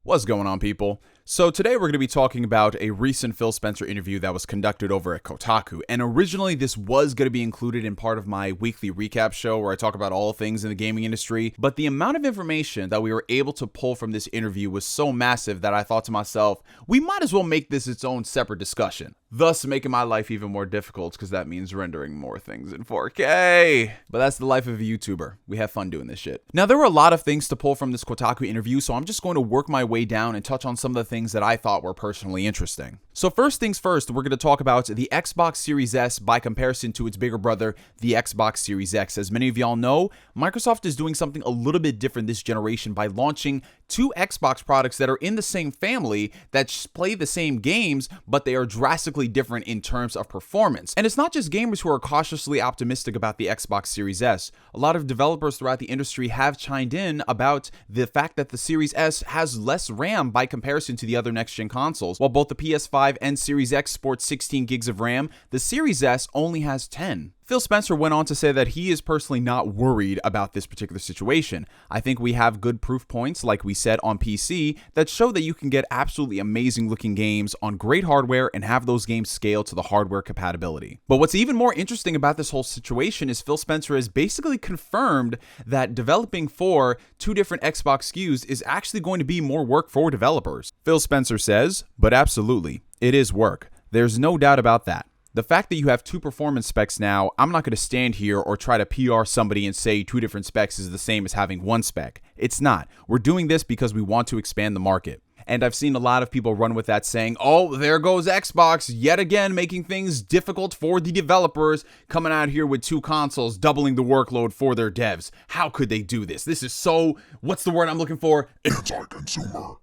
What's going on, people? So today we're going to be talking about a recent Phil Spencer interview that was conducted over at Kotaku. And originally this was going to be included in part of my weekly recap show where I talk about all things in the gaming industry. But the amount of information that we were able to pull from this interview was so massive that I thought to myself, we might as well make this its own separate discussion. Thus making my life even more difficult because that means rendering more things in 4K. But that's the life of a YouTuber. We have fun doing this shit. Now, there were a lot of things to pull from this Kotaku interview, so I'm just going to work my way down and touch on some of the things that I thought were personally interesting. So first things first, we're going to talk about the Xbox Series S by comparison to its bigger brother, the Xbox Series X. As many of y'all know, Microsoft is doing something a little bit different this generation by launching two Xbox products that are in the same family that play the same games, but they are drastically different in terms of performance. And it's not just gamers who are cautiously optimistic about the Xbox Series S. A lot of developers throughout the industry have chimed in about the fact that the Series S has less RAM by comparison to the other next-gen consoles. While both the PS5 and Series X sport 16 gigs of RAM, the Series S only has 10. Phil Spencer went on to say that he is personally not worried about this particular situation. I think we have good proof points, like we said on PC, that show that you can get absolutely amazing looking games on great hardware and have those games scale to the hardware compatibility. But what's even more interesting about this whole situation is Phil Spencer has basically confirmed that developing for two different Xbox SKUs is actually going to be more work for developers. Phil Spencer says, but absolutely, it is work. There's no doubt about that. The fact that you have two performance specs now, I'm not going to stand here or try to PR somebody and say two different specs is the same as having one spec. It's not. We're doing this because we want to expand the market. And I've seen a lot of people run with that saying, oh, there goes Xbox yet again making things difficult for the developers, coming out here with two consoles, doubling the workload for their devs. How could they do this? This is so, what's the word I'm looking for? Anti-consumer.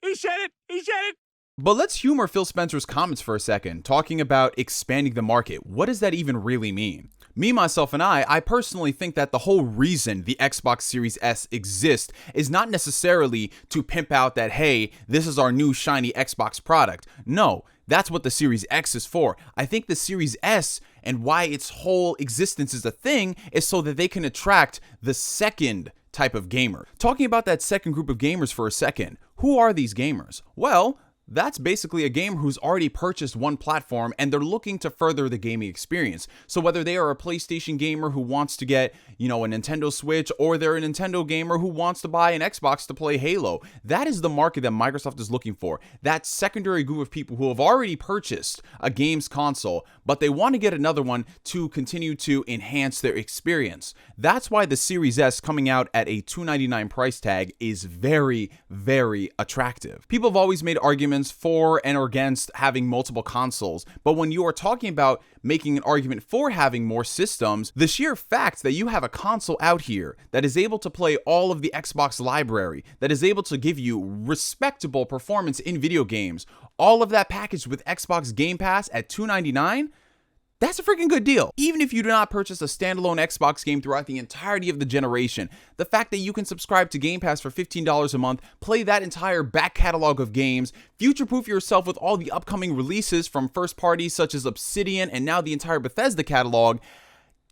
He said it. But let's humor Phil Spencer's comments for a second, talking about expanding the market. What does that even really mean? Me, myself, and I personally think that the whole reason the Xbox Series S exists is not necessarily to pimp out that, hey, this is our new shiny Xbox product. No, that's what the Series X is for. I think the Series S and why its whole existence is a thing is so that they can attract the second type of gamer. Talking about that second group of gamers for a second, who are these gamers? Well, that's basically a gamer who's already purchased one platform and they're looking to further the gaming experience. So whether they are a PlayStation gamer who wants to get, a Nintendo Switch, or they're a Nintendo gamer who wants to buy an Xbox to play Halo, that is the market that Microsoft is looking for. That secondary group of people who have already purchased a games console, but they want to get another one to continue to enhance their experience. That's why the Series S coming out at a $299 price tag is very, very attractive. People have always made arguments for and against having multiple consoles, but when you are talking about making an argument for having more systems, the sheer fact that you have a console out here that is able to play all of the Xbox library, that is able to give you respectable performance in video games, all of that packaged with Xbox Game Pass at $299, that's a freaking good deal. Even if you do not purchase a standalone Xbox game throughout the entirety of the generation, the fact that you can subscribe to Game Pass for $15 a month, play that entire back catalog of games, future-proof yourself with all the upcoming releases from first parties such as Obsidian and now the entire Bethesda catalog,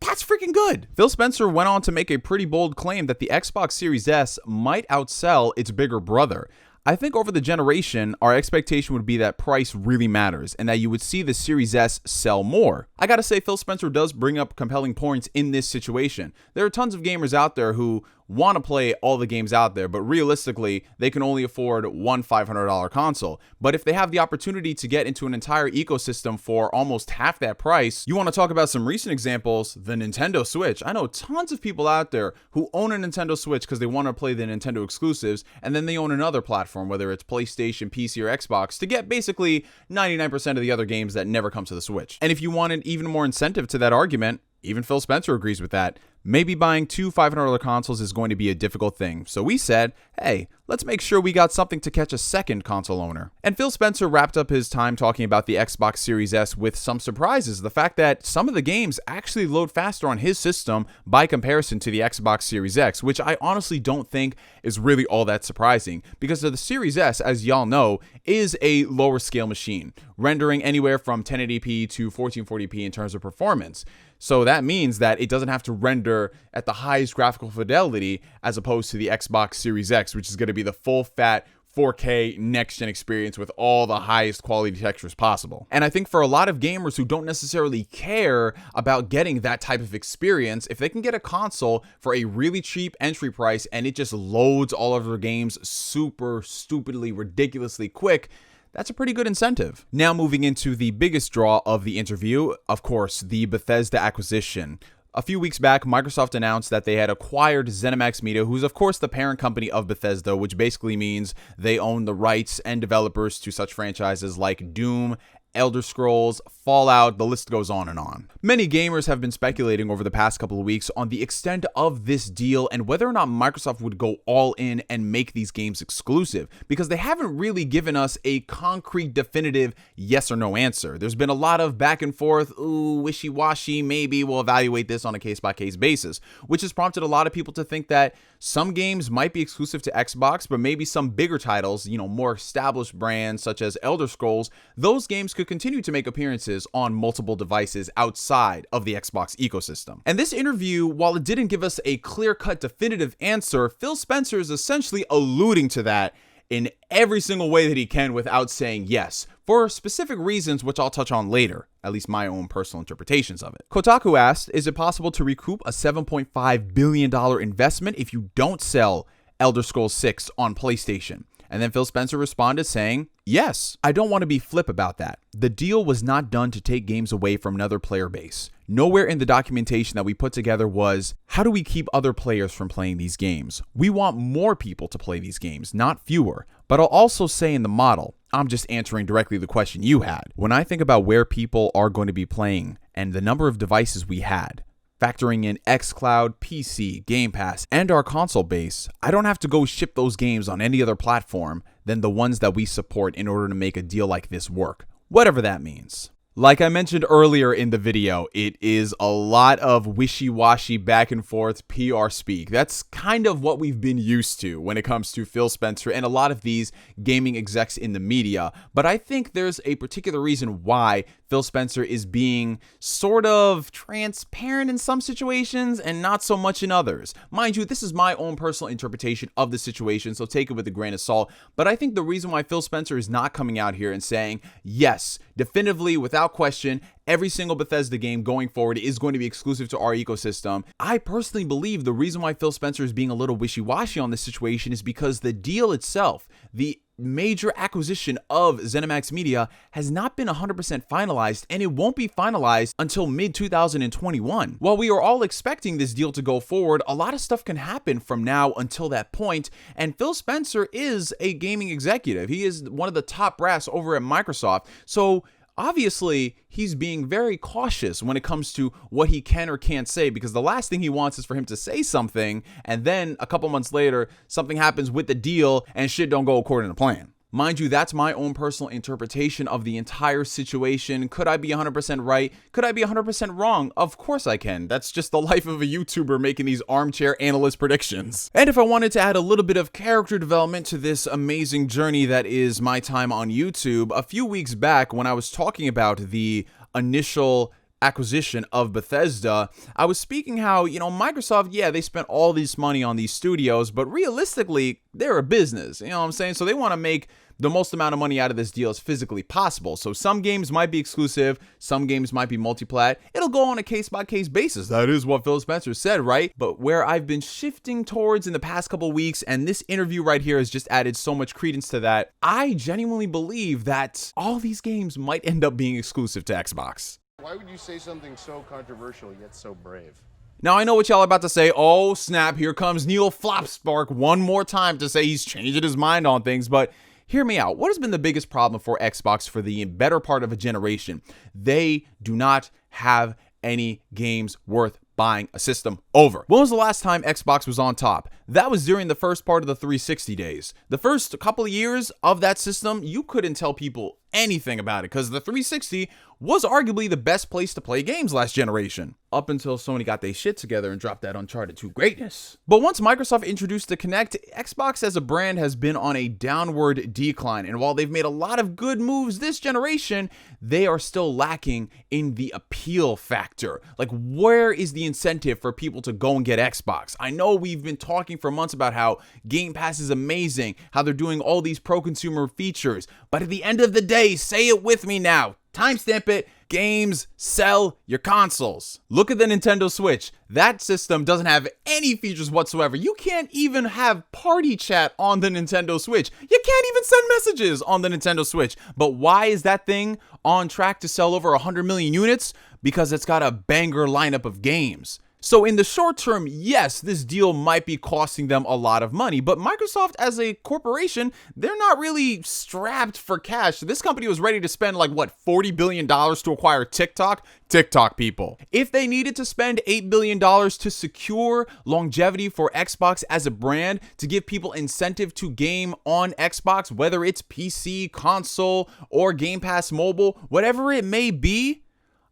that's freaking good. Phil Spencer went on to make a pretty bold claim that the Xbox Series S might outsell its bigger brother. I think over the generation, our expectation would be that price really matters and that you would see the Series S sell more. I gotta say, Phil Spencer does bring up compelling points in this situation. There are tons of gamers out there who want to play all the games out there, but realistically, they can only afford one $500 console. But if they have the opportunity to get into an entire ecosystem for almost half that price, you want to talk about some recent examples, the Nintendo Switch. I know tons of people out there who own a Nintendo Switch because they want to play the Nintendo exclusives, and then they own another platform, whether it's PlayStation, PC, or Xbox, to get basically 99% of the other games that never come to the Switch. And if you wanted even more incentive to that argument, even Phil Spencer agrees with that. Maybe buying two $500 consoles is going to be a difficult thing. So we said, hey, let's make sure we got something to catch a second console owner. And Phil Spencer wrapped up his time talking about the Xbox Series S with some surprises. The fact that some of the games actually load faster on his system by comparison to the Xbox Series X, which I honestly don't think is really all that surprising, because the Series S, as y'all know, is a lower scale machine, rendering anywhere from 1080p to 1440p in terms of performance. So that means that it doesn't have to render at the highest graphical fidelity as opposed to the Xbox Series X, which is going to be the full fat 4K next-gen experience with all the highest quality textures possible. And I think for a lot of gamers who don't necessarily care about getting that type of experience, if they can get a console for a really cheap entry price and it just loads all of their games super stupidly, ridiculously quick, that's a pretty good incentive. Now moving into the biggest draw of the interview, of course, the Bethesda acquisition. A few weeks back, Microsoft announced that they had acquired ZeniMax Media, who's of course the parent company of Bethesda, which basically means they own the rights and developers to such franchises like Doom, Elder Scrolls, Fallout, the list goes on and on. Many gamers have been speculating over the past couple of weeks on the extent of this deal and whether or not Microsoft would go all in and make these games exclusive, because they haven't really given us a concrete, definitive yes or no answer. There's been a lot of back and forth, ooh, wishy-washy, maybe we'll evaluate this on a case-by-case basis, which has prompted a lot of people to think that some games might be exclusive to Xbox, but maybe some bigger titles, more established brands such as Elder Scrolls, those games could continue to make appearances on multiple devices outside of the Xbox ecosystem. And this interview, while it didn't give us a clear-cut definitive answer, Phil Spencer is essentially alluding to that in every single way that he can without saying yes, for specific reasons which I'll touch on later, at least my own personal interpretations of it. Kotaku asked, is it possible to recoup a $7.5 billion investment if you don't sell Elder Scrolls 6 on PlayStation? And then Phil Spencer responded saying, yes. I don't want to be flip about that. The deal was not done to take games away from another player base. Nowhere in the documentation that we put together was, how do we keep other players from playing these games? We want more people to play these games, not fewer. But I'll also say in the model, I'm just answering directly the question you had. When I think about where people are going to be playing and the number of devices we had, factoring in xCloud, PC, Game Pass, and our console base, I don't have to go ship those games on any other platform than the ones that we support in order to make a deal like this work, whatever that means. Like I mentioned earlier in the video, it is a lot of wishy-washy back and forth PR speak. That's kind of what we've been used to when it comes to Phil Spencer and a lot of these gaming execs in the media. But I think there's a particular reason why Phil Spencer is being sort of transparent in some situations and not so much in others. Mind you, this is my own personal interpretation of the situation, so take it with a grain of salt. But I think the reason why Phil Spencer is not coming out here and saying, yes, definitively, without question, every single Bethesda game going forward is going to be exclusive to our ecosystem. I personally believe the reason why Phil Spencer is being a little wishy-washy on this situation is because the deal itself, the major acquisition of ZeniMax Media, has not been 100% finalized, and it won't be finalized until mid-2021. While we are all expecting this deal to go forward, a lot of stuff can happen from now until that point, and Phil Spencer is a gaming executive. He is one of the top brass over at Microsoft, so obviously, he's being very cautious when it comes to what he can or can't say, because the last thing he wants is for him to say something and then a couple months later, something happens with the deal and shit don't go according to plan. Mind you, that's my own personal interpretation of the entire situation. Could I be 100% right? Could I be 100% wrong? Of course I can. That's just the life of a YouTuber making these armchair analyst predictions. And if I wanted to add a little bit of character development to this amazing journey that is my time on YouTube, a few weeks back when I was talking about the initial acquisition of Bethesda, I was speaking how, Microsoft, yeah, they spent all this money on these studios, but realistically, they're a business, you know what I'm saying? So they want to make the most amount of money out of this deal as physically possible. So some games might be exclusive, some games might be multi-plat. It'll go on a case-by-case basis. That is what Phil Spencer said, right? But where I've been shifting towards in the past couple weeks, and this interview right here has just added so much credence to that, I genuinely believe that all these games might end up being exclusive to Xbox. Why would you say something so controversial yet so brave? Now, I know what y'all are about to say. Oh, snap, here comes NeoGameSpark one more time to say he's changing his mind on things, but hear me out. What has been the biggest problem for Xbox for the better part of a generation? They do not have any games worth buying a system over. When was the last time Xbox was on top? That was during the first part of the 360 days. The first couple of years of that system, you couldn't tell people anything about it because the 360 was arguably the best place to play games last generation, up until Sony got their shit together and dropped that Uncharted 2 greatness. But once Microsoft introduced the Kinect, Xbox as a brand has been on a downward decline, and while they've made a lot of good moves this generation, they are still lacking in the appeal factor. Like, where is the incentive for people to go and get Xbox? I know we've been talking for months about how Game Pass is amazing, how they're doing all these pro-consumer features, but at the end of the day, say it with me now, timestamp it, games sell your consoles. Look at the Nintendo Switch. That system doesn't have any features whatsoever. You can't even have party chat on the Nintendo Switch. You can't even send messages on the Nintendo Switch. But why is that thing on track to sell over 100 million units? Because it's got a banger lineup of games. So in the short term, yes, this deal might be costing them a lot of money, but Microsoft as a corporation, they're not really strapped for cash. This company was ready to spend like, what, $40 billion to acquire TikTok? TikTok people. If they needed to spend $8 billion to secure longevity for Xbox as a brand, to give people incentive to game on Xbox, whether it's PC, console, or Game Pass Mobile, whatever it may be,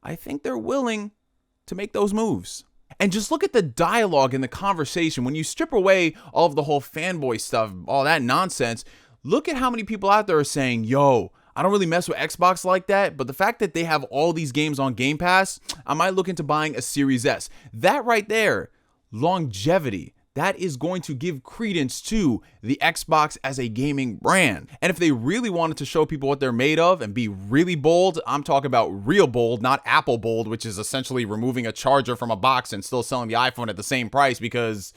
I think they're willing to make those moves. And just look at the dialogue and the conversation. When you strip away all of the whole fanboy stuff, all that nonsense, look at how many people out there are saying, yo, I don't really mess with Xbox like that, but the fact that they have all these games on Game Pass, I might look into buying a Series S. That right there, longevity, that is going to give credence to the Xbox as a gaming brand. And if they really wanted to show people what they're made of and be really bold, I'm talking about real bold, not Apple bold, which is essentially removing a charger from a box and still selling the iPhone at the same price because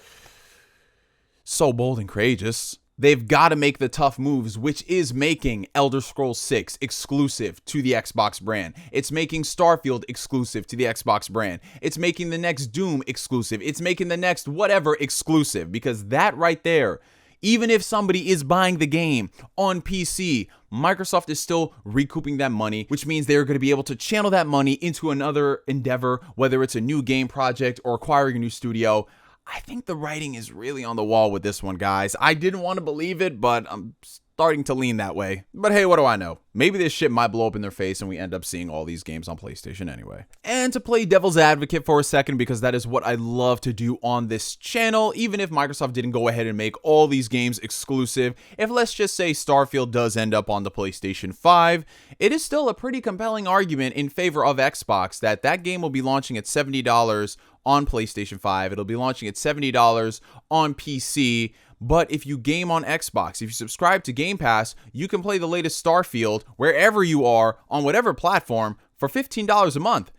so bold and courageous. They've got to make the tough moves, which is making Elder Scrolls 6 exclusive to the Xbox brand. It's making Starfield exclusive to the Xbox brand. It's making the next Doom exclusive. It's making the next whatever exclusive, because that right there, even if somebody is buying the game on PC, Microsoft is still recouping that money, which means they're going to be able to channel that money into another endeavor, whether it's a new game project or acquiring a new studio. I think the writing is really on the wall with this one, guys. I didn't want to believe it, but I'm starting to lean that way. But hey, what do I know? Maybe this shit might blow up in their face and we end up seeing all these games on PlayStation anyway. And to play devil's advocate for a second, because that is what I love to do on this channel, even if Microsoft didn't go ahead and make all these games exclusive, if let's just say Starfield does end up on the PlayStation 5, it is still a pretty compelling argument in favor of Xbox that that game will be launching at $70 on PlayStation 5. It'll be launching at $70 on PC. But if you game on Xbox, if you subscribe to Game Pass, you can play the latest Starfield wherever you are on whatever platform for $15 a month.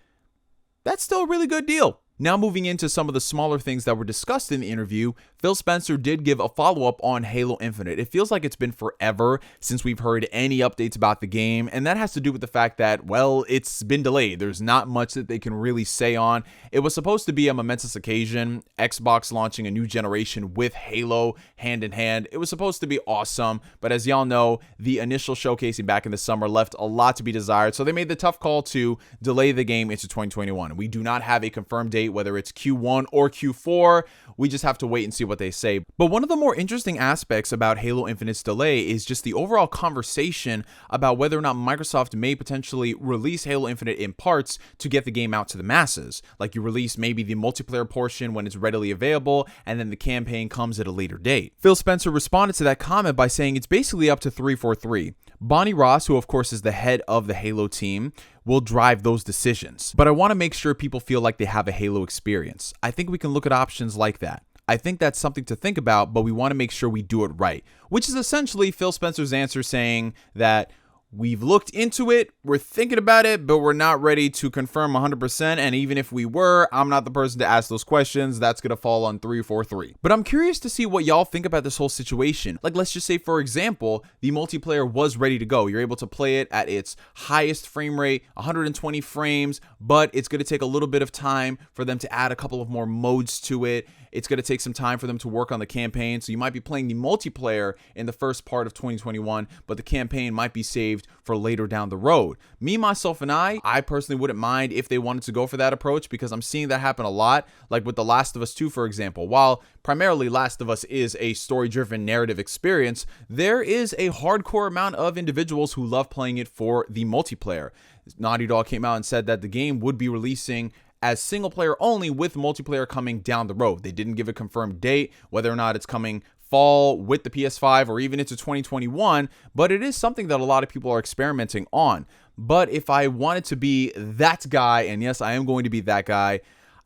That's still a really good deal. Now moving into some of the smaller things that were discussed in the interview, Phil Spencer did give a follow-up on Halo Infinite. It feels like it's been forever since we've heard any updates about the game, and that has to do with the fact that, well, it's been delayed. There's not much that they can really say on. It was supposed to be a momentous occasion, Xbox launching a new generation with Halo hand in hand. It was supposed to be awesome, but as y'all know, the initial showcasing back in the summer left a lot to be desired, so they made the tough call to delay the game into 2021. We do not have a confirmed date, whether it's Q1 or Q4. We just have to wait and see what they say. But one of the more interesting aspects about Halo Infinite's delay is just the overall conversation about whether or not Microsoft may potentially release Halo Infinite in parts to get the game out to the masses. Like you release maybe the multiplayer portion when it's readily available, and then the campaign comes at a later date. Phil Spencer responded to that comment by saying it's basically up to 343. Bonnie Ross, who of course is the head of the Halo team, will drive those decisions. But I want to make sure people feel like they have a Halo experience. I think we can look at options like that. I think that's something to think about, but we want to make sure we do it right, which is essentially Phil Spencer's answer saying that we've looked into it, we're thinking about it, but we're not ready to confirm 100%. And even if we were, I'm not the person to ask those questions. That's going to fall on 343. But I'm curious to see what y'all think about this whole situation. Like, let's just say, for example, the multiplayer was ready to go. You're able to play it at its highest frame rate, 120 frames, but it's going to take a little bit of time for them to add a couple of more modes to it. it's going to take some time for them to work on the campaign. So you might be playing the multiplayer in the first part of 2021, but the campaign might be saved for later down the road. Me, myself, and I personally wouldn't mind if they wanted to go for that approach, because I'm seeing that happen a lot, like with The Last of Us 2, for example. While primarily Last of Us is a story-driven narrative experience, there is a hardcore amount of individuals who love playing it for the multiplayer. Naughty Dog came out and said that the game would be releasing as single player only, with multiplayer coming down the road. They didn't give a confirmed date, whether or not it's coming fall with the PS5 or even into 2021, but it is something that a lot of people are experimenting on. But if I wanted to be that guy, and yes, I am going to be that guy,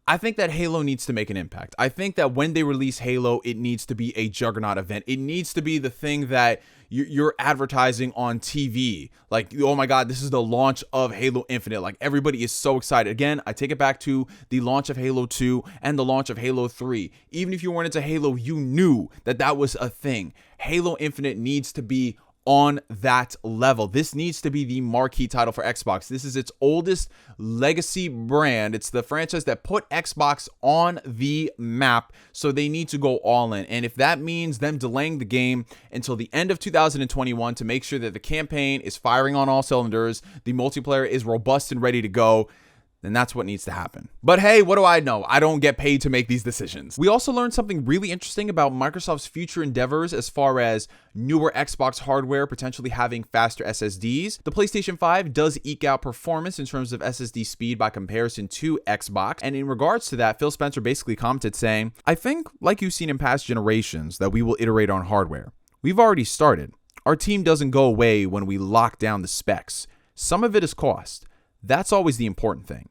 I think that Halo needs to make an impact. I think that when they release Halo, it needs to be a juggernaut event. It needs to be the thing that you're advertising on TV. Like, oh my God, this is the launch of Halo Infinite. Like, everybody is so excited. Again, I take it back to the launch of Halo 2 and the launch of Halo 3. Even if you weren't into Halo, you knew that that was a thing. Halo Infinite needs to be on that level. This needs to be the marquee title for Xbox. This is its oldest legacy brand. It's the franchise that put Xbox on the map, so they need to go all in. And if that means them delaying the game until the end of 2021 to make sure that the campaign is firing on all cylinders, the multiplayer is robust and ready to go, then that's what needs to happen. But hey, what do I know? I don't get paid to make these decisions. We also learned something really interesting about Microsoft's future endeavors as far as newer Xbox hardware potentially having faster SSDs. The PlayStation 5 does eke out performance in terms of SSD speed by comparison to Xbox. And in regards to that, Phil Spencer basically commented saying, "I think, like you've seen in past generations, that we will iterate on hardware. We've already started. Our team doesn't go away when we lock down the specs. Some of it is cost. That's always the important thing.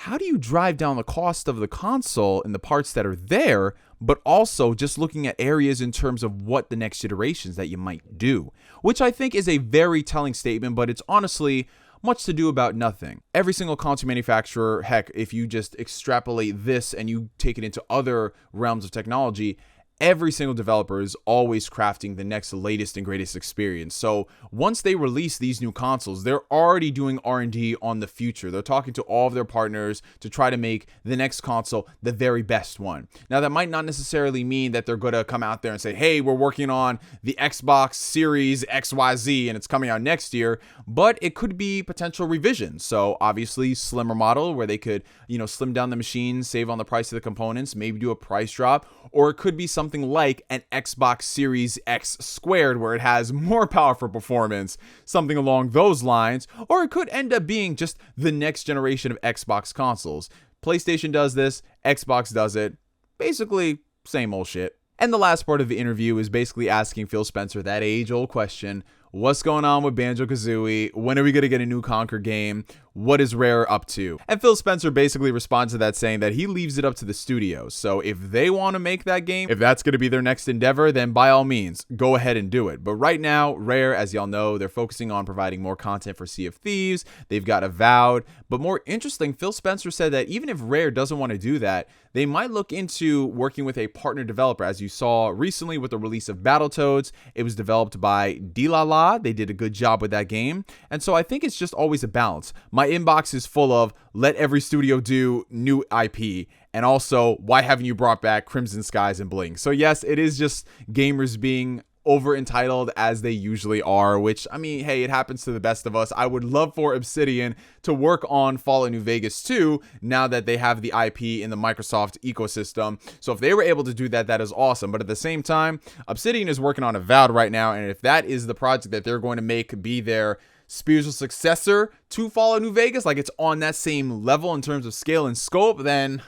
How do you drive down the cost of the console and the parts that are there, but also just looking at areas in terms of what the next iterations that you might do?" Which I think is a very telling statement, but it's honestly much to do about nothing. Every single console manufacturer, heck, if you just extrapolate this and you take it into other realms of technology, every single developer is always crafting the next latest and greatest experience. So once they release these new consoles, they're already doing R&D on the future. They're talking to all of their partners to try to make the next console the very best one. Now, that might not necessarily mean that they're going to come out there and say, hey, we're working on the Xbox Series XYZ and it's coming out next year, but it could be potential revisions. So obviously slimmer model where they could, slim down the machine, save on the price of the components, maybe do a price drop, or it could be something like an Xbox Series X squared where it has more powerful performance, something along those lines, or it could end up being just the next generation of Xbox consoles. PlayStation does this, Xbox does it, basically same old shit. And the last part of the interview is basically asking Phil Spencer that age-old question: what's going on with Banjo-Kazooie? When are we going to get a new Conker game? What is Rare up to? And Phil Spencer basically responds to that saying that he leaves it up to the studios. So if they want to make that game, if that's going to be their next endeavor, then by all means, go ahead and do it. But right now, Rare, as y'all know, they're focusing on providing more content for Sea of Thieves. They've got Avowed. But more interesting, Phil Spencer said that even if Rare doesn't want to do that, they might look into working with a partner developer. As you saw recently with the release of Battletoads, it was developed by Dilala. They did a good job with that game. And so I think it's just always a balance. My inbox is full of let every studio do new IP, and also why haven't you brought back Crimson Skies and Blink? So yes, it is just gamers being over entitled as they usually are, which, I mean, hey, it happens to the best of us. I would love for Obsidian to work on Fallout New Vegas 2 now that they have the IP in the Microsoft ecosystem. So if they were able to do that, that is awesome. But at the same time, Obsidian is working on Avowed right now, and if that is the project that they're going to make be their spiritual successor to Fallout New Vegas, like it's on that same level in terms of scale and scope, then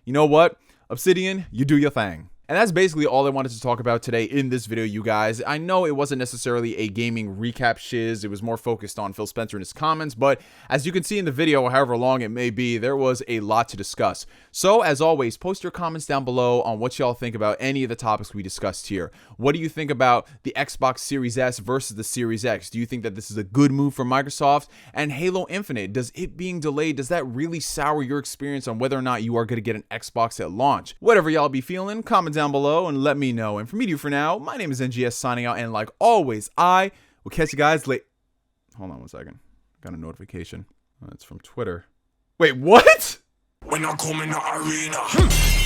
you know what? Obsidian, you do your thing. And that's basically all I wanted to talk about today in this video, you guys. I know it wasn't necessarily a gaming recap shiz. It was more focused on Phil Spencer and his comments. But as you can see in the video, however long it may be, there was a lot to discuss. So as always, post your comments down below on what y'all think about any of the topics we discussed here. What do you think about the Xbox Series S versus the Series X? Do you think that this is a good move for Microsoft? And Halo Infinite, does it being delayed, does that really sour your experience on whether or not you are going to get an Xbox at launch? Whatever y'all be feeling, comment down below and let me know. And from me to you for now, my name is NGS signing out, and like always, I will catch you guys late. Hold on one second. Got a notification. It's from Twitter. Wait, what? When I come in the arena.